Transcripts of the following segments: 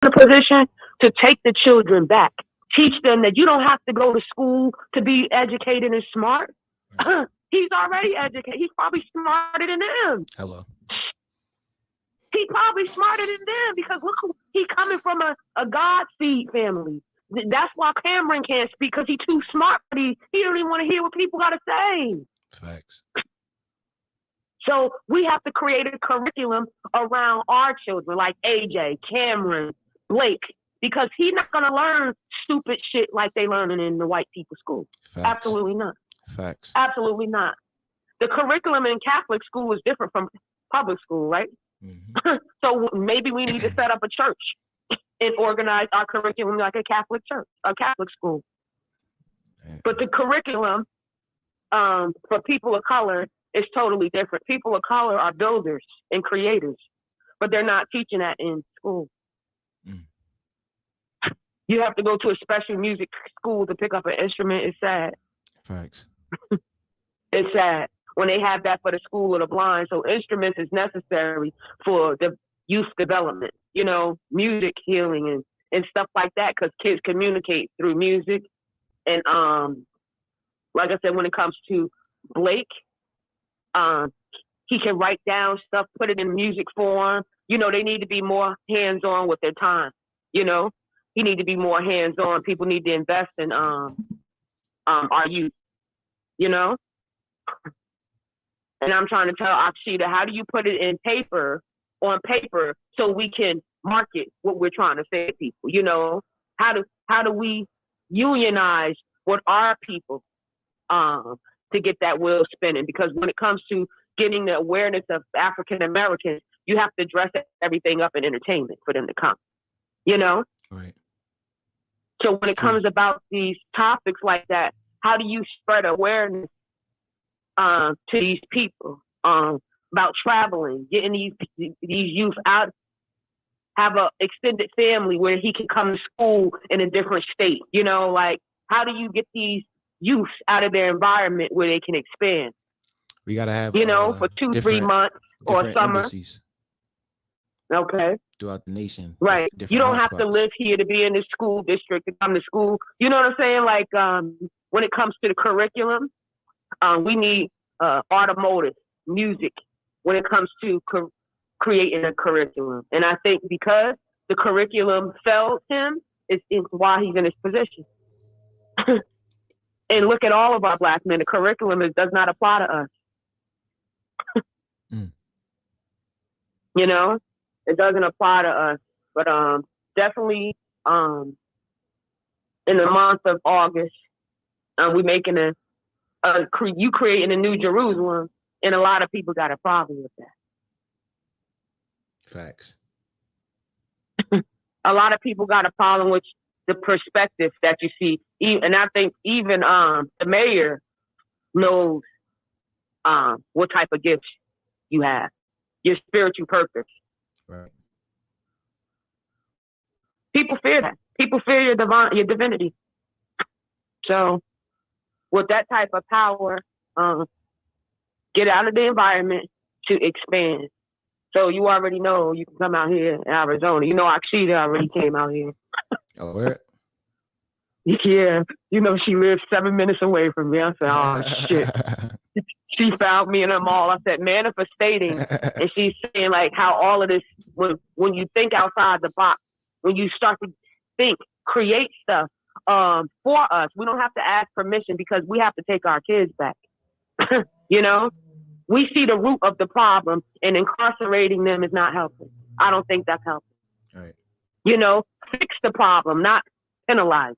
a position to take the children back, teach them that you don't have to go to school to be educated and smart. He's already educated. He's probably smarter than them. Hello. He's probably smarter than them because look, he coming from a God seed family. That's why Cameron can't speak because he's too smart. He don't even want to hear what people got to say. Facts. So we have to create a curriculum around our children, like AJ, Cameron, Blake, because he's not going to learn stupid shit like they learning in the white people's school. Facts. Absolutely not. Facts. Absolutely not. The curriculum in Catholic school is different from public school, right? Mm-hmm. So maybe we need to set up a church and organize our curriculum like a Catholic church, a Catholic school. But the curriculum for people of color is totally different. People of color are builders and creators, but they're not teaching that in school. Mm. You have to go to a special music school to pick up an instrument. It's sad. Facts. It's sad when they have that for the school of the blind. So instruments is necessary for the youth development, you know, music healing and stuff like that, because kids communicate through music. And like I said, when it comes to Blake, he can write down stuff, put it in music form. You know, they need to be more hands-on with their time. You know, he need to be more hands-on. People need to invest in our youth, you know? And I'm trying to tell Akshita, how do you put it on paper, so we can market what we're trying to say to people? You know, how do we unionize with our people to get that wheel spinning? Because when it comes to getting the awareness of African Americans, you have to dress everything up in entertainment for them to come, you know? Right. So when it comes about these topics like that, how do you spread awareness to these people about traveling, getting these youth out, have a extended family where he can come to school in a different state? You know, like, how do you get these youth out of their environment where they can expand? We gotta have, you know, for 2-3 months or summer. Embassies. Okay. Throughout the nation. Right. You don't have to live here to be in the school district to come to school. You know what I'm saying? Like, when it comes to the curriculum, we need automotive, music, when it comes to creating a curriculum. And I think because the curriculum failed him is why he's in this position. And look at all of our black men. The curriculum does not apply to us. You know, it doesn't apply to us. But definitely in the month of August, we're making you creating a new Jerusalem, and a lot of people got a problem with that. Facts. A lot of people got a problem with the perspective that you see, and I think even the mayor knows what type of gifts you have, your spiritual purpose. Right. People fear that. People fear your divinity. So, with that type of power, get out of the environment to expand. So you already know you can come out here in Arizona. You know, Akshita already came out here. Oh, where? Yeah, you know, she lives 7 minutes away from me. I said, oh, shit. She found me in a mall. I said, manifestating. And she's saying, like, how all of this, when you think outside the box, when you start to think, create stuff for us, we don't have to ask permission because we have to take our kids back. You know? We see the root of the problem, and incarcerating them is not helping. I don't think that's helping. Right. You know, fix the problem, not penalize.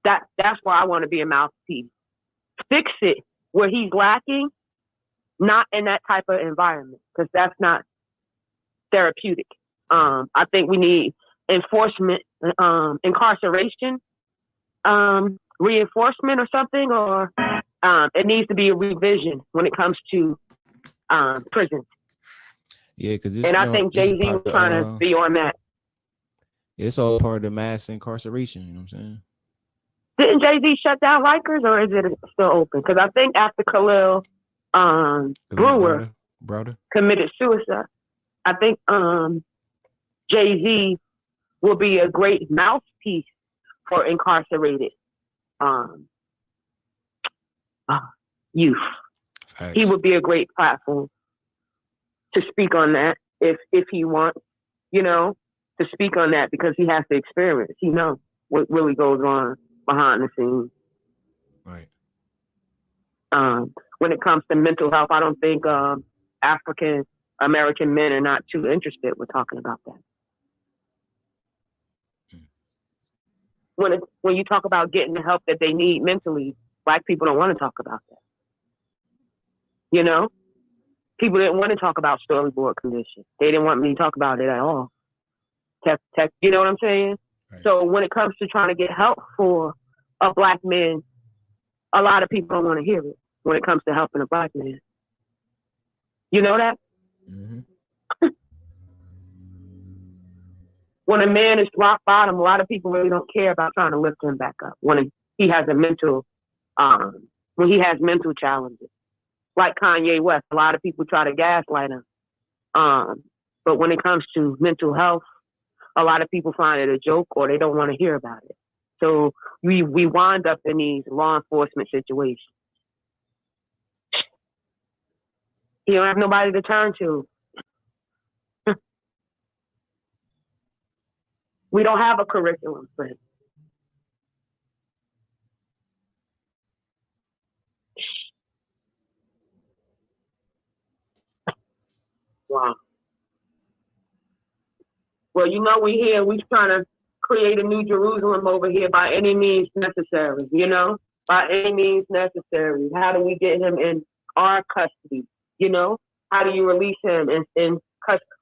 That's why I want to be a mouthpiece. Fix it where he's lacking, not in that type of environment, because that's not therapeutic. I think we need enforcement, incarceration, reinforcement or something, or it needs to be a revision when it comes to prison. Yeah, because I think Jay-Z was trying to be on that. It's all part of the mass incarceration. You know what I'm saying? Didn't Jay-Z shut down Rikers, or is it still open? Because I think after Khalil Brewer Brother committed suicide, I think Jay-Z will be a great mouthpiece for incarcerated youth. Facts. He would be a great platform to speak on that if he wants, to speak on that, because he has the experience. He knows what really goes on behind the scenes. Right. When it comes to mental health, I don't think African American men are not too interested with talking about that. When you talk about getting the help that they need mentally, Black people don't want to talk about that. People didn't want to talk about storyboard condition. They didn't want me to talk about it at all. Tech, you know what I'm saying? Right. So when it comes to trying to get help for a Black man, a lot of people don't want to hear it when it comes to helping a Black man. You know that? Mm-hmm. When a man is rock bottom, a lot of people really don't care about trying to lift him back up. When he has mental challenges, like Kanye West, a lot of people try to gaslight him. But when it comes to mental health, a lot of people find it a joke or they don't want to hear about it. So we wind up in these law enforcement situations. You don't have nobody to turn to. We don't have a curriculum for it. Wow. Well, we trying to create a new Jerusalem over here by any means necessary, by any means necessary. How do we get him in our custody? How do you release him and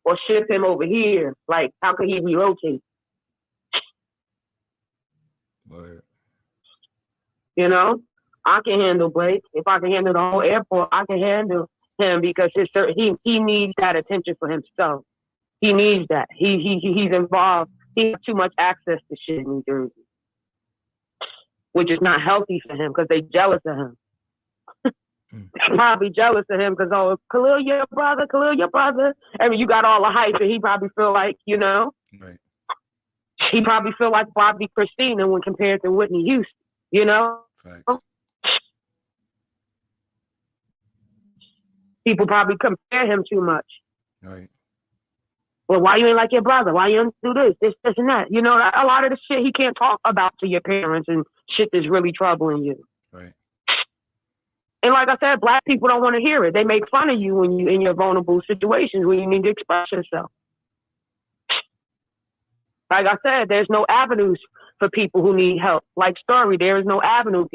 or ship him over here? Like, how can he relocate? Right. I can handle Blake. If I can handle the whole airport, I can handle him, because he needs that attention for himself. He needs that. He's involved. He has too much access to shit in New Jersey, which is not healthy for him because they jealous of him. They're probably jealous of him because, oh, Khalil, your brother. I mean, you got all the hype, and he probably feel like, Right. He probably feel like Bobby Christina when compared to Whitney Houston, Facts. People probably compare him too much. Right. Well, why you ain't like your brother? Why you don't do this, and that? A lot of the shit he can't talk about to your parents and shit that's really troubling you. Right. And like I said, Black people don't want to hear it. They make fun of you when you in your vulnerable situations when you need to express yourself. Like I said, there's no avenues for people who need help. Like Story, there is no avenue.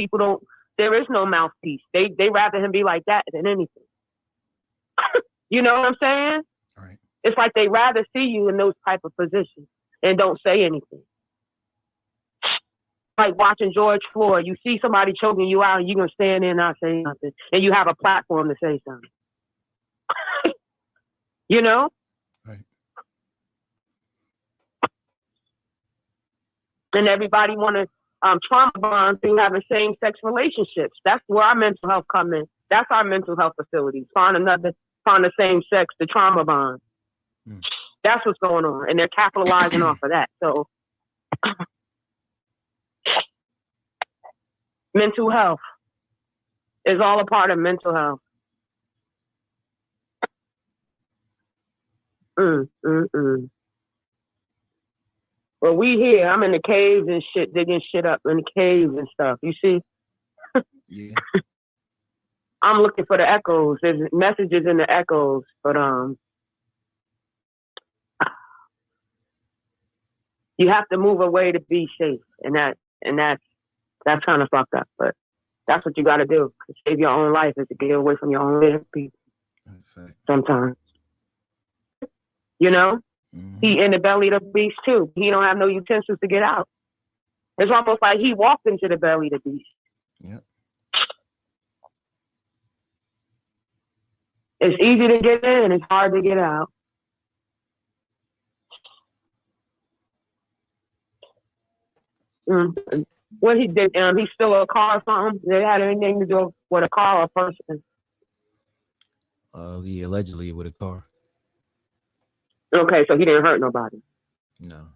There is no mouthpiece. They rather him be like that than anything. You know what I'm saying? Right. It's like they rather see you in those type of positions and don't say anything. Like watching George Floyd, you see somebody choking you out and you're going to stand there and not say nothing. And you have a platform to say something. Right. And everybody want to trauma bond through having same-sex relationships. That's where our mental health come in. That's our mental health facilities. Find the same sex, the trauma bond. That's what's going on. And they're capitalizing off of that. So mental health is all a part of mental health. Well, we here. I'm in the caves and shit, digging shit up in the caves and stuff. You see? Yeah. I'm looking for the echoes. There's messages in the echoes, but you have to move away to be safe, and that's kind of fucked up. But that's what you got to do to save your own life, is to get away from your own people. Sometimes, Mm-hmm. He in the belly of the beast too. He don't have no utensils to get out. It's almost like he walked into the belly of the beast. Yep. It's easy to get in, it's hard to get out. What he did, he stole a car or something? Did it have anything to do with a car or a person? Allegedly with a car. Okay, so he didn't hurt nobody. No.